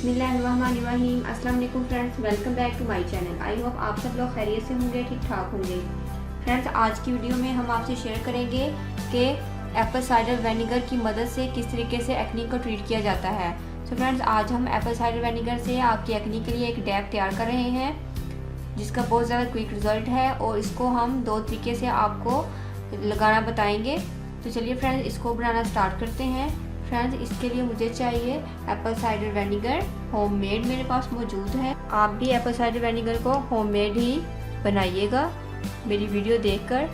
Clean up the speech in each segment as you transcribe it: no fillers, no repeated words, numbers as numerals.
बिस्मिल्लाहिर्रहमानिर्रहीम। अस्सलाम वालेकुम friends, welcome back to my channel. I hope आप सब लोग खैरियत से होंगे, ठीक ठाक होंगे। फ्रेंड्स, आज की वीडियो में हम आपसे शेयर करेंगे कि एप्पल साइडर विनेगर की मदद से किस तरीके से एक्ने को ट्रीट किया जाता है। सो फ्रेंड्स, आज हम एप्पल साइडर विनेगर से आपकी एक्ने के लिए एक डैप तैयार कर रहे हैं जिसका बहुत ज़्यादा क्विक रिजल्ट है और इसको हम 2 तरीके से आपको लगाना बताएंगे। तो चलिए फ्रेंड्स, इसको बनाना स्टार्ट करते हैं। फ्रेंड्स, इसके लिए मुझे चाहिए एप्पल साइडर विनेगर होममेड, मेरे पास मौजूद है। आप भी एप्पल साइडर विनेगर को होममेड ही बनाइएगा मेरी वीडियो देखकर।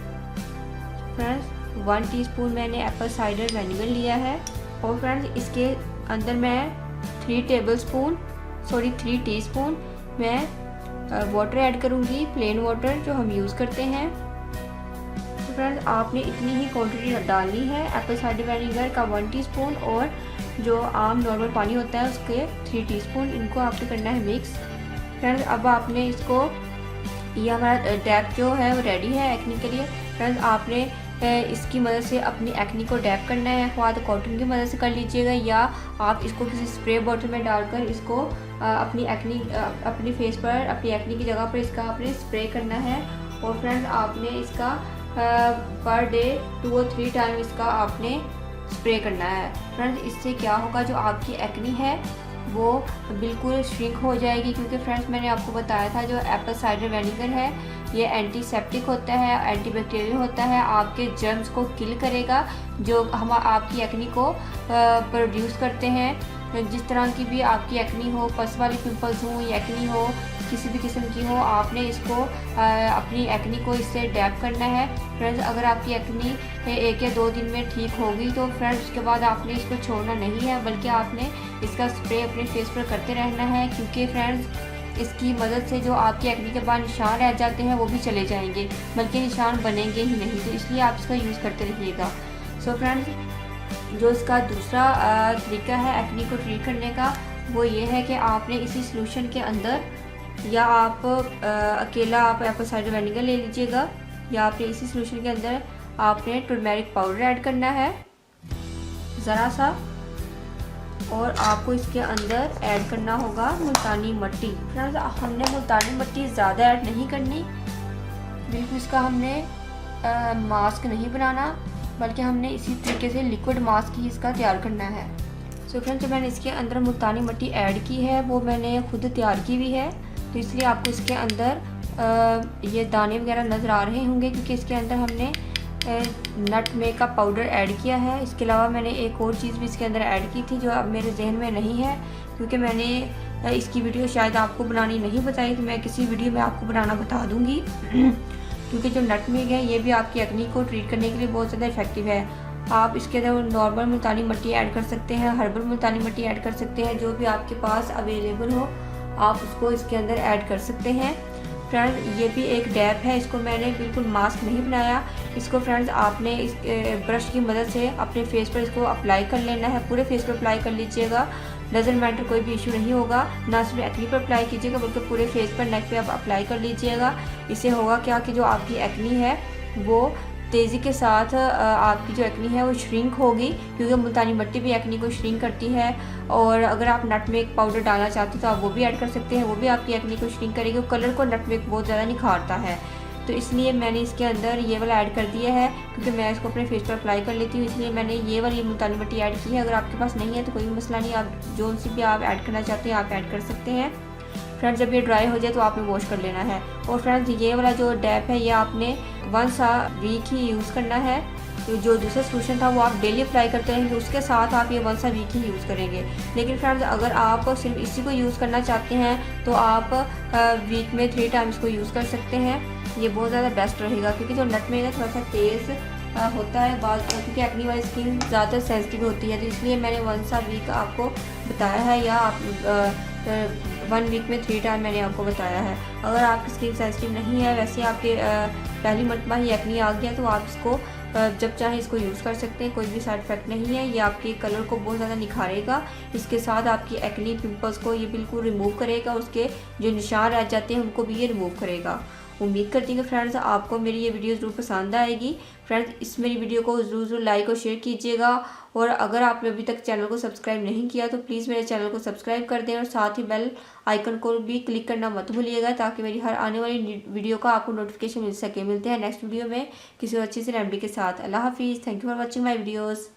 फ्रेंड्स, 1 टीस्पून मैंने एप्पल साइडर विनेगर लिया है और फ्रेंड्स इसके अंदर मैं 3 टीस्पून मैं वाटर ऐड करूँगी, प्लेन वाटर जो हम यूज़ करते हैं। फ्रेंड्स, आपने इतनी ही क्वांटिटी डालनी है एप्पल साइडर विनेगर का 1 टीस्पून और जो आम नॉर्मल पानी होता है उसके 3 टीस्पून, इनको आपने करना है मिक्स। फ्रेंड्स, अब आपने इसको, ये हमारा डैप जो है वो रेडी है एक्ने के लिए। फ्रेंड्स, आपने इसकी मदद से अपनी एक्ने को डैप करना है, या तो कॉटन की मदद से कर लीजिएगा या आप इसको किसी स्प्रे बॉटल में डालकर इसको अपनी फेस पर, अपनी एक्ने की जगह पर इसका आपने स्प्रे करना है। और फ्रेंड्स, आपने इसका पर डे 2 और 3 टाइम इसका आपने स्प्रे करना है। फ्रेंड्स, इससे क्या होगा, जो आपकी एक्ने है वो बिल्कुल श्रिंक हो जाएगी, क्योंकि फ्रेंड्स मैंने आपको बताया था जो एप्पल साइडर विनेगर है ये एंटीसेप्टिक होता है, एंटीबैक्टीरियल होता है, आपके जर्म्स को किल करेगा जो हम आपकी एक्ने को प्रोड्यूस करते हैं। जिस तरह की भी आपकी एक्ने हो, पस वाले पिंपल्स हो या एक्ने हो, किसी भी किस्म की हो, आपने इसको अपनी एक्ने को इससे डैप करना है। फ्रेंड्स, अगर आपकी एक्ने 1 या 2 दिन में ठीक होगी तो फ्रेंड्स उसके बाद आपने इसको छोड़ना नहीं है, बल्कि आपने इसका स्प्रे अपने फेस पर करते रहना है, क्योंकि फ्रेंड्स इसकी मदद से जो आपकी एक्ने के बाद निशान रह जाते हैं वो भी चले जाएंगे, बल्कि निशान बनेंगे ही नहीं। तो इसलिए आप इसका यूज़ करते रहिएगा। सो फ्रेंड्स, जो इसका दूसरा तरीका है एक्ने को ट्रीट करने का, वो ये है कि आपने इसी सॉल्यूशन के अंदर, या आप अकेला आप एप्पल साइडर विनेगर ले लीजिएगा, या आपने इसी सॉल्यूशन के अंदर आपने टर्मेरिक पाउडर ऐड करना है ज़रा सा, और आपको इसके अंदर ऐड करना होगा मुल्तानी मिट्टी। फ्रेंड्स, हमने मुल्तानी मिट्टी ज़्यादा ऐड नहीं करनी, बिल्कुल इसका हमने मास्क नहीं बनाना, बल्कि हमने इसी तरीके से लिक्विड मास्क ही इसका तैयार करना है। सो फ्रेंड्स, जो मैंने इसके अंदर मुल्तानी मिट्टी ऐड की है वो मैंने खुद तैयार की हुई है, तो इसलिए आपको इसके अंदर ये दाने वगैरह नज़र आ रहे होंगे, क्योंकि इसके अंदर हमने नटमेग का पाउडर ऐड किया है। इसके अलावा मैंने एक और चीज़ भी इसके अंदर ऐड की थी जो अब मेरे जहन में नहीं है, क्योंकि मैंने इसकी वीडियो शायद आपको बनानी नहीं बताई, तो मैं किसी वीडियो में आपको बनाना बता दूँगी। क्योंकि जो नटमेग है ये भी आपकी एक्ने को ट्रीट करने के लिए बहुत ज़्यादा इफेक्टिव है। आप इसके अंदर नॉर्मल मुल्तानी मिट्टी ऐड कर सकते हैं, हर्बल मुल्तानी मिट्टी ऐड कर सकते हैं, जो भी आपके पास अवेलेबल हो आप उसको इसके अंदर ऐड कर सकते हैं। फ्रेंड्स, ये भी एक डैप है, इसको मैंने बिल्कुल मास्क नहीं बनाया। इसको फ्रेंड्स आपने इस ब्रश की मदद से अपने फेस पर इसको अप्लाई कर लेना है, पूरे फेस पर अप्लाई कर लीजिएगा, डजंट मैटर, कोई भी इशू नहीं होगा। ना सिर्फ एक्ने पर अप्लाई कीजिएगा बल्कि पूरे फेस पर, नेक पे आप अप्लाई कर लीजिएगा। इससे होगा क्या कि जो आपकी एक्ने है वो तेज़ी के साथ आपकी जो एक्ने है वो श्रिंक होगी, क्योंकि मुल्तानी मिट्टी भी एक्ने को श्रिंक करती है। और अगर आप नटमेग पाउडर डालना चाहते हो तो आप वो भी ऐड कर सकते हैं, वो भी आपकी एक्ने को श्रिंक करेगी। कलर को नटमेग बहुत ज़्यादा निखारता है, तो इसलिए मैंने इसके अंदर ये वाला ऐड कर दिया है, क्योंकि मैं इसको अपने फेस पर अप्लाई कर लेती हूँ, इसलिए मैंने ये वाली मुल्तानी मिट्टी ऐड की है। अगर आपके पास नहीं है तो कोई मसला नहीं, आप जो सी भी आप ऐड करना चाहते हैं आप ऐड कर सकते हैं। फ्रेंड्स, जब ये ड्राई हो जाए तो आपने वॉश कर लेना है। और फ्रेंड्स, ये वाला जो डैप है ये आपने वंस अ वीक ही यूज़ करना है। तो जो दूसरा सॉल्यूशन था वो आप डेली अप्लाई करते रहेंगे, उसके साथ आप ये वंस अ वीक ही यूज़ करेंगे। लेकिन फ्रेंड्स, अगर आप सिर्फ इसी को यूज़ करना चाहते हैं तो आप वीक में 3 टाइम्स को यूज़ कर सकते हैं। ये बहुत ज़्यादा बेस्ट रहेगा, क्योंकि जो नटमेग है थोड़ा सा तेज़ होता है बाद, क्योंकि एक्ने वाली स्किन ज़्यादा सेंसिटिव होती है, तो इसलिए मैंने वंस अ वीक आपको बताया है, या आप 1 वीक में 3 टाइम मैंने आपको बताया है। अगर आपकी स्किन सेंसिटिव नहीं है, वैसे आपके पहली मरतबा ही एक्ने आ गया, तो आप इसको जब चाहे इसको यूज़ कर सकते हैं, कोई भी साइड इफेक्ट नहीं है। ये आपके कलर को बहुत ज़्यादा निखारेगा, इसके साथ आपकी एक्ने पिंपल्स को ये बिल्कुल रिमूव करेगा, उसके जो निशान रह जाते हैं उनको भी ये रिमूव करेगा। उम्मीद करती हूँ कि फ्रेंड्स आपको मेरी ये वीडियो ज़रूर पसंद आएगी। फ्रेंड्स इस मेरी वीडियो को ज़रूर लाइक और शेयर कीजिएगा, और अगर आपने अभी तक चैनल को सब्सक्राइब नहीं किया तो प्लीज़ मेरे चैनल को सब्सक्राइब कर दें, और साथ ही बेल आइकन को भी क्लिक करना मत भूलिएगा, ताकि मेरी हर आने वाली वीडियो का आपको नोटिफिकेशन मिल सके। मिलते हैं नेक्स्ट वीडियो में किसी अच्छी सी रेमेडी के साथ। अल्लाह हाफिज़। Thank you for watching my videos.